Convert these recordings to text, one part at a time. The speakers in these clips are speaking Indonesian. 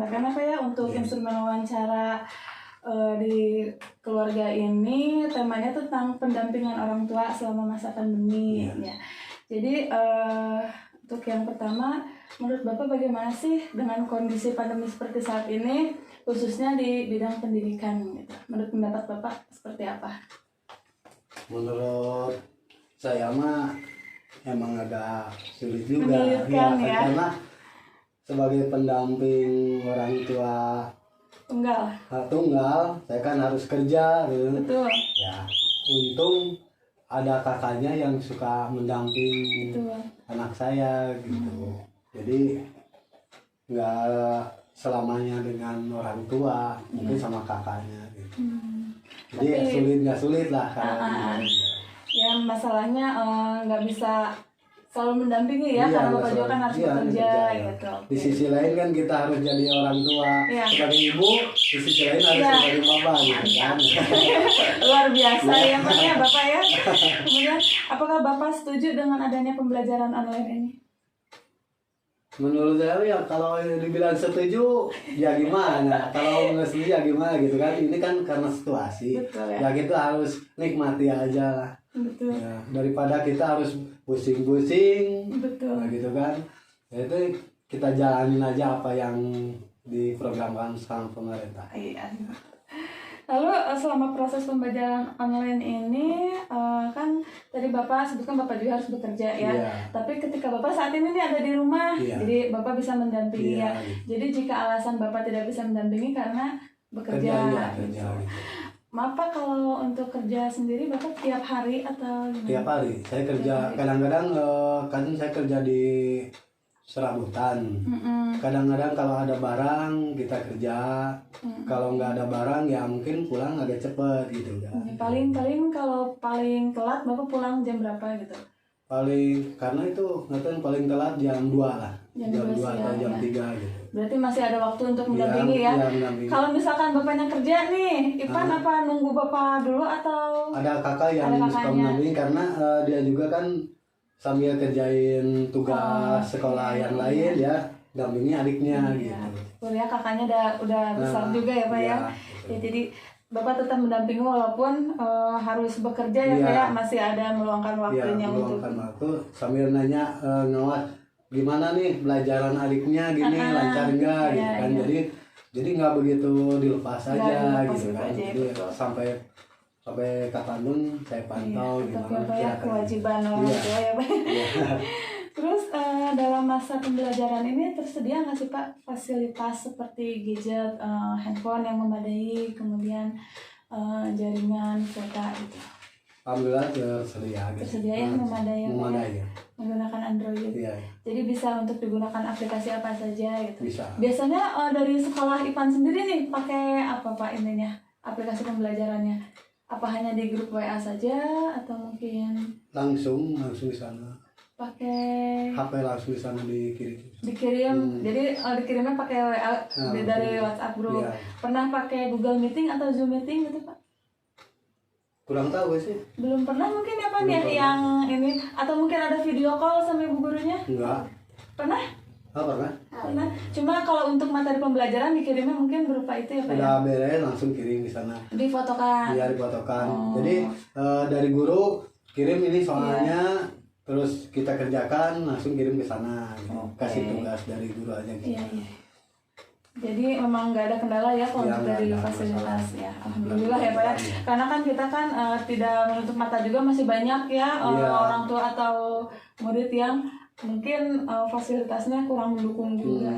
sampaikan apa ya untuk instrumen wawancara di keluarga ini temanya tentang pendampingan orang tua selama masa pandemi ya. Jadi untuk yang pertama, menurut Bapak bagaimana sih dengan kondisi pandemi seperti saat ini, khususnya di bidang pendidikan gitu? Menurut pendapat Bapak seperti apa? Menurut saya mah emang agak sulit juga ya. Karena sebagai pendamping orang tua tunggal saya kan harus kerja gitu. Betul. Ya, untung ada kakaknya yang suka mendamping anak saya gitu. Jadi nggak selamanya dengan orang tua, mungkin sama kakaknya gitu. Jadi nggak sulit lah kalau ya masalahnya nggak bisa selalu mendampingi ya, karena Bapak juga kan harus bekerja gitu. Di sisi lain kan kita harus jadi orang tua sebagai ibu, di sisi lain harus sebagai bapak gitu kan. Luar biasa ya Pak ya Bapak ya. Kemudian apakah Bapak setuju dengan adanya pembelajaran online ini? Menurut saya ya kalau dibilang setuju ya gimana, kalau nggak setuju ya gimana gitu kan. Ini kan karena situasi. Betul, ya kita harus nikmati aja lah. Betul. Ya, daripada kita harus pusing-pusing. Betul. Nah, gitu kan. Ya, itu kita jalanin aja apa yang diprogramkan sama pemerintah. Iya. Lalu selama proses pembelajaran online ini kan tadi Bapak sebutkan Bapak juga harus bekerja ya. Tapi ketika Bapak saat ini nih ada di rumah, jadi Bapak bisa mendampingi ya. Jadi jika alasan Bapak tidak bisa mendampingi karena bekerja. Kerja. Maaf Pak, kalau untuk kerja sendiri Bapak tiap hari atau gimana? Tiap hari. Saya kerja kadang-kadang kan saya kerja di serabutan. Kadang-kadang kalau ada barang kita kerja. Kalau nggak ada barang ya mungkin pulang agak cepet gitu kan. Paling kalau paling telat Bapak pulang jam berapa gitu? Karena itu nonton paling telat jam 2 lah. Jam 2 atau jam 3 gitu. Berarti masih ada waktu untuk mendampingi ya? Kalau misalkan Bapaknya kerja nih, Ipan apa nunggu Bapak dulu atau? Ada kakak yang suka mendampingi karena dia juga kan sambil kerjain tugas sekolah yang lain ya, dampingi adiknya gitu. Kuliah kakaknya udah besar juga ya Pak ya? Ya jadi Bapak tetap mendampingi walaupun harus bekerja ya Pak ya, masih ada meluangkan waktunya untuk waktu sambil nanya ngawat gimana nih pelajaran adiknya gini lancar enggak gitu kan. Jadi nggak begitu dilepas aja gitu kan. Jadi sampai kapanpun saya pantau gimana ya kewajiban orang tua ya Pak. Terus dalam masa pembelajaran ini tersedia nggak sih Pak fasilitas seperti gadget, handphone yang memadai, kemudian jaringan kuota gitu? Alhamdulillah tersedia. Tersedia yang memadai ya. Menggunakan Android. Iya. Jadi bisa untuk digunakan aplikasi apa saja gitu. Bisa. Biasanya dari sekolah Ipan sendiri nih pakai apa Pak ininya aplikasi pembelajarannya? Apa hanya di grup WA saja atau mungkin langsung di sana? Pakai HP langsung di sana dikirim. Jadi dikirimnya pakai WA dari WhatsApp group. Pernah pakai Google Meeting atau Zoom Meeting gitu Pak? Kurang tahu sih. Belum pernah mungkin ya Pak ya yang ini, atau mungkin ada video call sama ibu gurunya? Enggak. Pernah? Pernah. Cuma kalau untuk materi pembelajaran dikirimnya mungkin berupa itu ya Pak? Udah beres langsung kirim di sana. Difotokan. Iya, difotokan. Jadi dari guru kirim ini soalnya, terus kita kerjakan langsung kirim ke sana. Kasih tugas dari guru aja gitu. Iya. Jadi memang nggak ada kendala ya kalau dari fasilitas ya. Alhamdulillah ya Pak ya. Karena kan kita kan tidak menutup mata juga masih banyak ya orang tua atau murid yang mungkin fasilitasnya kurang mendukung juga.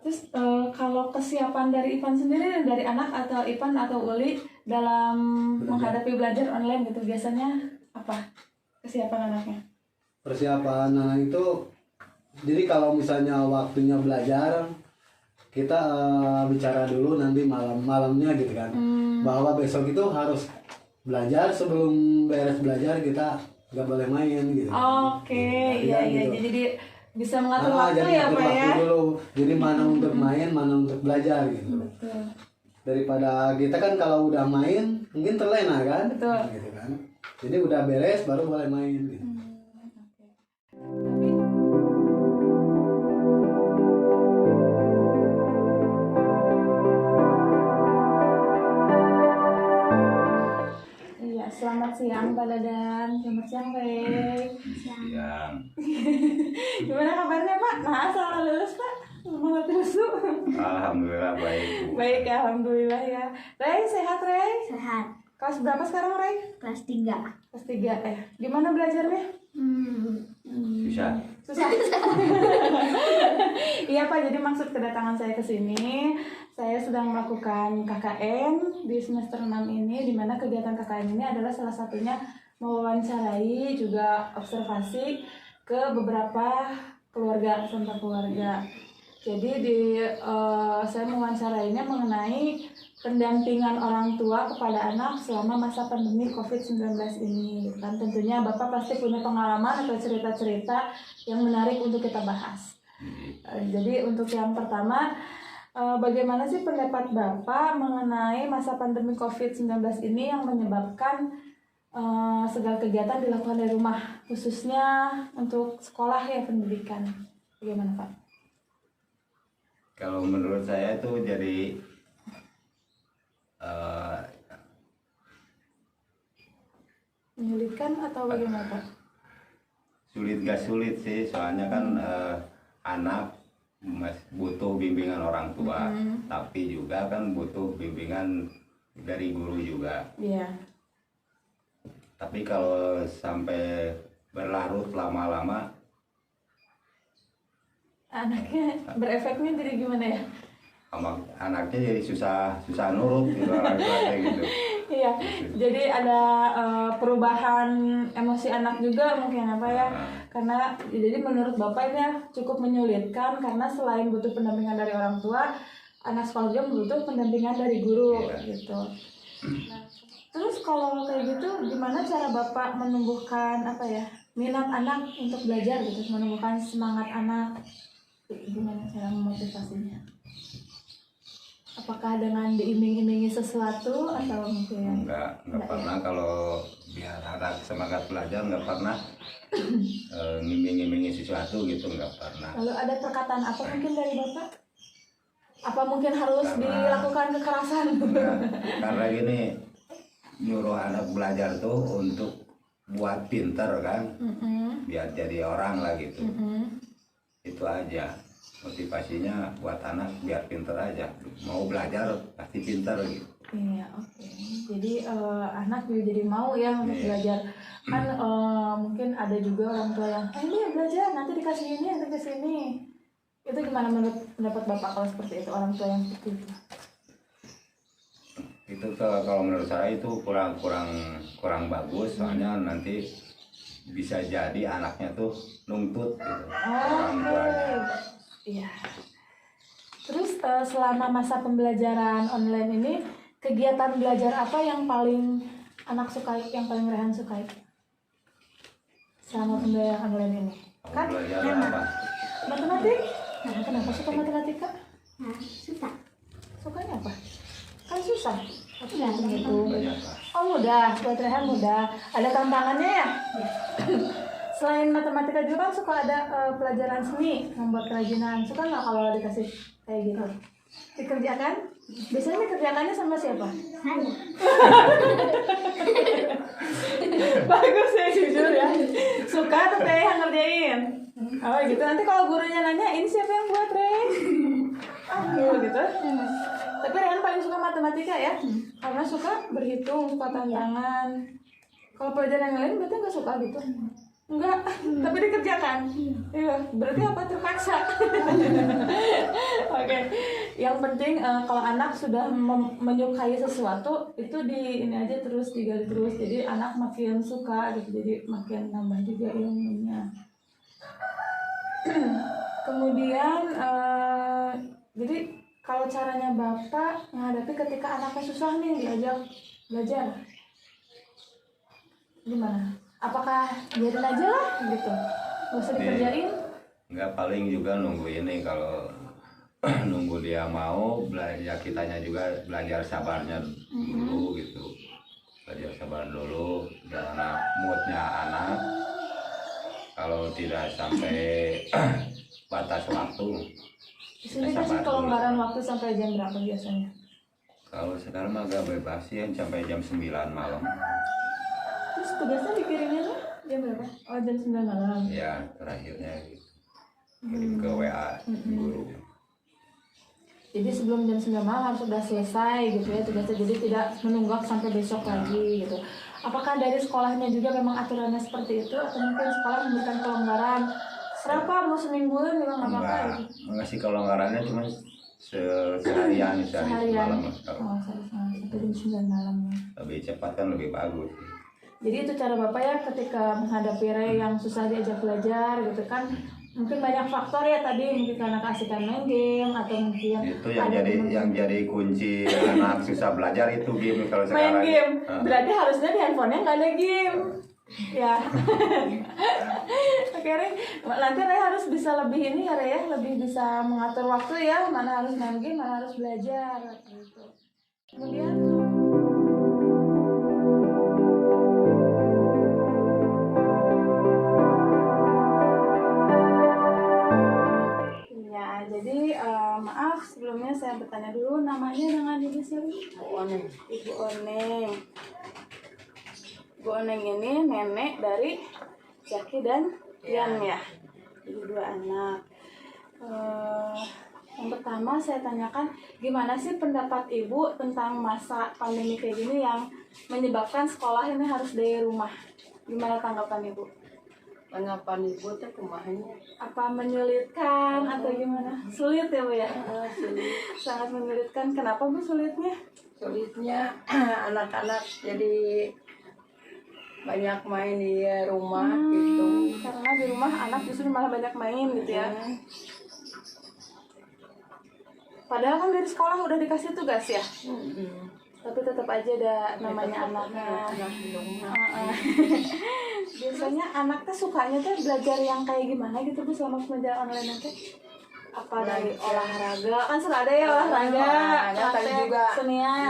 Terus kalau kesiapan dari Ipan sendiri, dari anak atau Ipan atau Uli dalam menghadapi belajar online gitu, biasanya apa kesiapan anaknya? Persiapan anak itu, jadi kalau misalnya waktunya belajar, kita bicara dulu nanti malamnya gitu kan, bahwa besok itu harus belajar, sebelum beres belajar kita nggak boleh main gitu. Iya. Gitu. Jadi bisa mengatur waktu ya Pak ya. Dulu. Jadi mana untuk main, mana untuk belajar gitu. Betul. Daripada kita kan kalau udah main mungkin terlena kan. Betul. Gitu kan. Jadi udah beres baru boleh main gitu. selamat siang Pak Dadan. Selamat siang Rey. Siang. Gimana kabarnya Pak? Nah, salah lulus Pak. Semangat terus. Alhamdulillah baik. Bu. Baik, alhamdulillah ya. Rey, sehat Rey? Sehat. Kelas berapa sekarang Rey? Kelas 3. Kelas 3 Gimana belajarnya? Bisa. Susah. Iya Pak, jadi maksud kedatangan saya ke sini, saya sedang melakukan KKN di semester 6 ini, di mana kegiatan KKN ini adalah salah satunya mewawancarai juga observasi ke beberapa keluarga, contoh keluarga. Jadi saya mewawancarainya mengenai pendampingan orang tua kepada anak selama masa pandemi COVID-19 ini. Dan tentunya Bapak pasti punya pengalaman atau cerita-cerita yang menarik untuk kita bahas. Jadi untuk yang pertama, bagaimana sih pendapat Bapak mengenai masa pandemi COVID-19 ini yang menyebabkan segala kegiatan dilakukan dari rumah, khususnya untuk sekolah ya, pendidikan. Bagaimana Pak? Kalau menurut saya itu jadi Menyulitkan atau bagaimana Pak? sulit gak sulit sih, soalnya kan anak butuh bimbingan orang tua, tapi juga kan butuh bimbingan dari guru juga. Iya. Tapi kalau sampai berlarut lama-lama, Anaknya berefeknya jadi gimana ya? anaknya jadi susah nurut gitu, orang tua gitu. Iya, jadi ada perubahan emosi anak juga mungkin apa ya? Karena jadi menurut Bapak ini cukup menyulitkan karena selain butuh pendampingan dari orang tua, anak sekolah juga butuh pendampingan dari guru gitu. Nah, terus kalau kayak gitu, gimana cara Bapak menumbuhkan apa ya, minat anak untuk belajar gitu, menumbuhkan semangat anak? Gimana cara memotivasinya? Apakah dengan diiming-imingi sesuatu atau mungkin Enggak pernah ya? Kalau biar anak semangat belajar nggak pernah ngiming-ngimingi sesuatu gitu, nggak pernah. Lalu ada perkataan apa mungkin dari Bapak? Apa mungkin harus dilakukan kekerasan? Enggak, karena gini, nyuruh anak belajar tuh untuk buat pinter kan, biar jadi orang lah gitu. Itu aja motivasinya, buat anak biar pinter aja, mau belajar pasti pinter gitu. Iya, oke. Jadi anak juga jadi mau ya untuk belajar. Kan mungkin ada juga orang tua yang ini belajar nanti dikasih ini, nanti dikasih ini. Itu gimana menurut pendapat Bapak kalau seperti itu, orang tua yang seperti itu? Itu kalau menurut saya itu kurang bagus, soalnya nanti bisa jadi anaknya tuh nuntut gitu orang tuanya. Iya. Terus selama masa pembelajaran online ini, kegiatan belajar apa yang paling anak sukai, yang paling Rehan sukai selama pembelajaran online ini? Kan Belajar enak. apa? Matematik? Nah, kenapa suka matematika? Nah, suka. Sukanya apa? Kan susah. Tapi nggak begitu. Banyak lah. Oh mudah, buat Rehan mudah. Ada tantangannya ya? Selain matematika juga kan suka ada pelajaran seni, membuat kerajinan. Suka nggak kalau dikasih kayak gitu? Dikerjakan? Biasanya dikerjakannya sama siapa? Saya. Bagus ya, jujur ya. Suka tuh Teh yang ngerjain. Oh gitu, nanti kalau gurunya nanya, ini siapa yang buat Rey? Gitu. Tapi Rehan paling suka matematika ya? Karena suka berhitung, suka tantangan. Kalau pelajaran yang lain berarti nggak suka gitu? Enggak, tapi dikerjakan. Iya, berarti apa, terpaksa. Oke. Yang penting kalau anak sudah menyukai sesuatu itu ini aja terus digali terus. Jadi anak makin suka gitu, jadi makin nambah juga ilmunya. Kemudian jadi kalau caranya Bapak menghadapi ketika anaknya susah nih diajak belajar, gimana? Apakah biarin aja lah gitu, nggak usah dikerjain? Nggak, paling juga nunggu ini, kalau nunggu dia mau belajar, kitanya juga belajar sabarnya dulu gitu, belajar sabar dulu karena moodnya anak. Kalau tidak sampai batas waktu, Di sini kasih kelonggaran waktu sampai jam berapa biasanya? kalau sekarang agak bebas ya, sampai jam 9 malam. tugasnya dikirimnya tuh jam berapa? Oh jam 9 malam. Ya terakhirnya gitu. Kirim ke WA guru. Jadi sebelum jam 9 malam sudah selesai gitu ya tugasnya, jadi tidak menunggak sampai besok lagi gitu. Apakah dari sekolahnya juga memang aturannya seperti itu atau mungkin sekolah memberikan kelonggaran? Serapa mau semingguan juga nggak apa-apa gitu. Ngasih kelonggarannya cuma seharian Seharian. malam. Oh, sampai jam 9 malam ya. Lebih cepat kan lebih bagus. Jadi itu cara Bapak ya ketika menghadapi Rey yang susah diajak belajar gitu kan. Mungkin banyak faktor ya tadi, mungkin karena keasikan main game atau mungkin Itu yang ada jadi kunci anak susah belajar itu game kalau main sekarang. game. Berarti harusnya di handphonenya nggak ada game. Ya. Oke Rey, nanti Rey harus bisa lebih ini ya Rey ya, lebih bisa mengatur waktu ya, mana harus main game, mana harus belajar gitu. Kemudian ya, jadi maaf sebelumnya saya bertanya dulu namanya dengan Ibu siapa? Ibu Oneng. Bu Oneng ini nenek dari Jaki dan Yan ya. Jadi 2 anak. Yang pertama saya tanyakan gimana sih pendapat Ibu tentang masa pandemi kayak gini yang menyebabkan sekolah ini harus dari rumah. Gimana tanggapan Ibu? Tanggapan ibu teh kumahanya Apa menyulitkan atau gimana? Sulit ya Bu ya? sulit. Sangat menyulitkan. Kenapa Bu sulitnya? Sulitnya anak-anak jadi banyak main di rumah gitu. Karena di rumah anak justru malah banyak main gitu ya. Padahal kan dari sekolah udah dikasih tugas ya. Tapi tetap aja ada namanya anaknya. Anak di rumah. Biasanya anak tuh sukanya tuh belajar yang kayak gimana gitu Bu selama pembelajaran online nanti? Apa dari olahraga? Kan selalu ada ya olahraga, Tadi praktek, juga senian.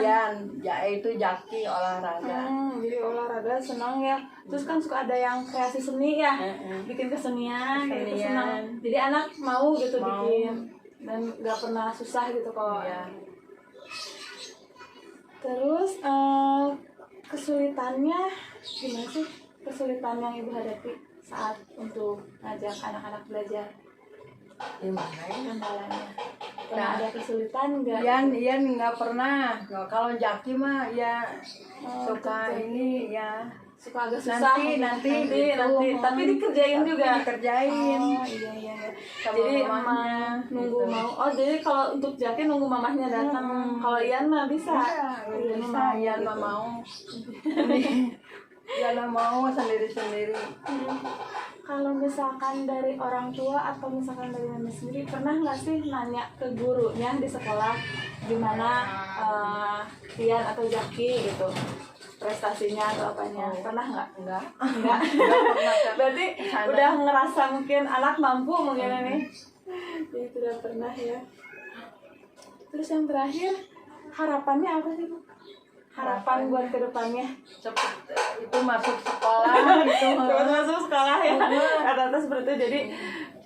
ya itu Jaki olahraga. Jadi olahraga senang ya. Terus kan suka ada yang kreasi seni ya, bikin kesenian, gitu Kesenian. senang. Jadi anak mau gitu Mau. bikin dan nggak pernah susah gitu kalau. Iya. Terus kesulitannya gimana sih? Kesulitan yang Ibu hadapi saat untuk ngajak anak-anak belajar, Gimana ya? kendalanya? Pernah Nah. ada kesulitan nggak? Ian nggak pernah. Kalau Jaki mah ya Oh, suka kerja. ini ya. Suka agak susah. Nanti gitu. Tapi dikerjain Tapi juga. dikerjain. Oh iya. Sama Jadi mamahnya, emang nunggu gitu. mau. Oh jadi kalau untuk Jaki nunggu mamahnya datang. Kalau Ian mah bisa. Ian mah Iya, gitu. nggak mau. Ya nggak mau sendiri-sendiri. Kalau misalkan dari orang tua atau misalkan dari nenek sendiri pernah nggak sih nanya ke gurunya di sekolah gimana Ian atau Jaki gitu prestasinya atau apanya? Pernah nggak? Enggak. Enggak. Berarti Sana. udah ngerasa mungkin anak mampu mungkin ini. Jadi tidak pernah ya. Terus yang terakhir harapannya apa sih Bu? Harapan buat kedepannya? Cepet itu masuk sekolah gitu. Cepat masuk sekolah ya. Kata-kata seperti itu. Jadi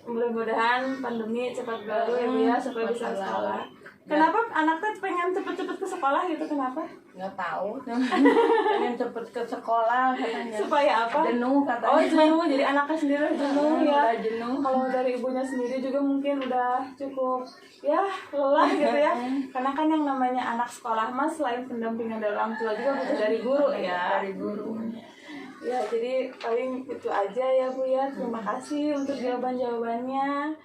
mudah-mudahan pandemi cepat berlalu ya Bu ya supaya bisa Cepat sekolah. berlalu. Kenapa anak tuh pengen cepet-cepet ke sekolah gitu? Kenapa? Nggak tahu. Pengen cepet ke sekolah katanya. Supaya apa? Jenuh katanya. Oh jenuh, jadi anaknya sendiri jenuh ya. Udah jenuh. Kalau dari ibunya sendiri juga mungkin udah cukup ya lelah gitu ya. Karena kan yang namanya anak sekolah mas selain pendampingan dari orang tua juga butuh dari guru ya. Dari guru. Ya jadi paling itu aja ya Bu ya. Terima kasih untuk jawaban-jawabannya.